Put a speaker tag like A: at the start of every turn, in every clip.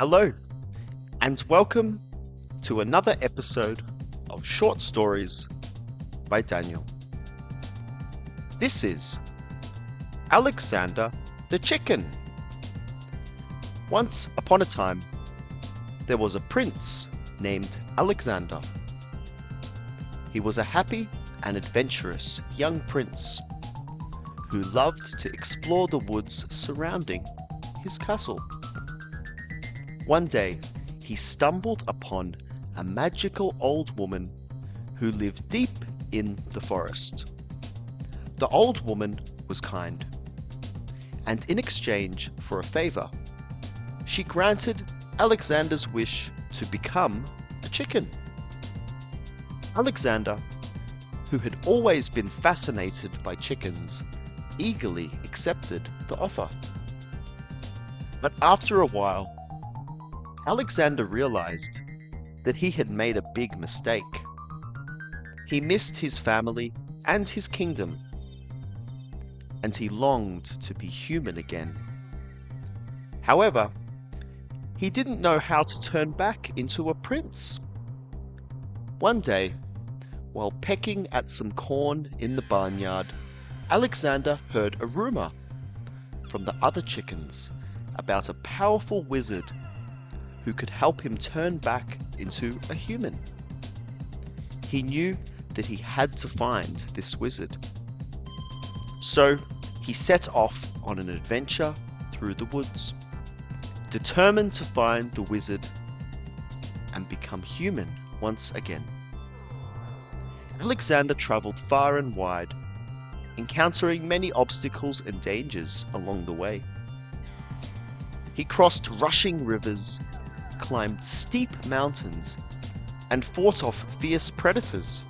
A: Hello, and welcome to another episode of Short Stories by Daniel. This is Alexander the Chicken. Once upon a time, there was a prince named Alexander. He was a happy and adventurous young prince who loved to explore the woods surrounding his castle. One day, he stumbled upon a magical old woman who lived deep in the forest. The old woman was kind, and in exchange for a favor, she granted Alexander's wish to become a chicken. Alexander, who had always been fascinated by chickens, eagerly accepted the offer. But after a while, Alexander realized that he had made a big mistake. He missed his family and his kingdom, and he longed to be human again. However, he didn't know how to turn back into a prince. One day, while pecking at some corn in the barnyard, Alexander heard a rumor from the other chickens about a powerful wizard who could help him turn back into a human. He knew that he had to find this wizard. So he set off on an adventure through the woods, determined to find the wizard and become human once again. Alexander traveled far and wide, encountering many obstacles and dangers along the way. He crossed rushing rivers, climbed steep mountains, and fought off fierce predators.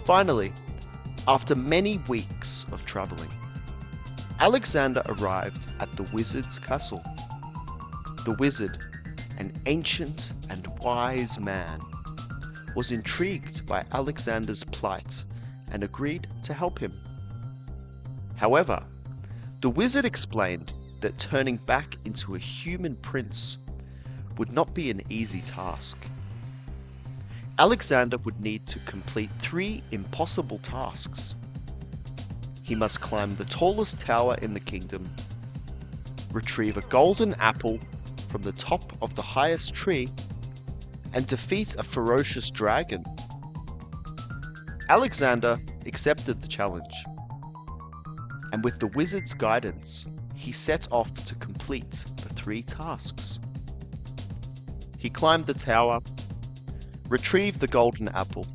A: Finally, after many weeks of traveling, Alexander arrived at the wizard's castle. The wizard, an ancient and wise man, was intrigued by Alexander's plight and agreed to help him. However, the wizard explained that turning back into a human prince would not be an easy task. Alexander would need to complete 3 impossible tasks. He must climb the tallest tower in the kingdom, retrieve a golden apple from the top of the highest tree, and defeat a ferocious dragon. Alexander accepted the challenge, and with the wizard's guidance, he set off to complete the 3 tasks. He climbed the tower, retrieved the golden apple,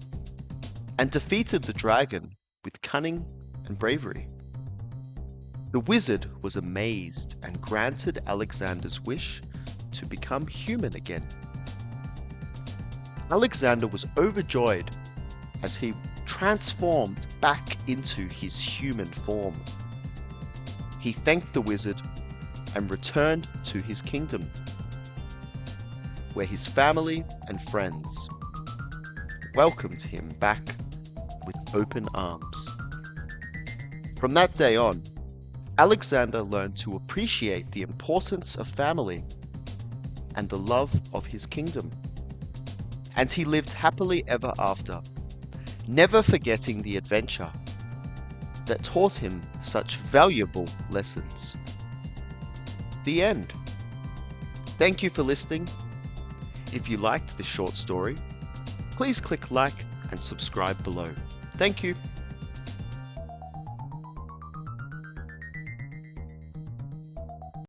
A: and defeated the dragon with cunning and bravery. The wizard was amazed and granted Alexander's wish to become human again. Alexander was overjoyed as he transformed back into his human form. He thanked the wizard and returned to his kingdom, where his family and friends welcomed him back with open arms. From that day on, Alexander learned to appreciate the importance of family and the love of his kingdom. And he lived happily ever after, never forgetting the adventure that taught him such valuable lessons. The end. Thank you for listening. If you liked this short story, please click like and subscribe below. Thank you.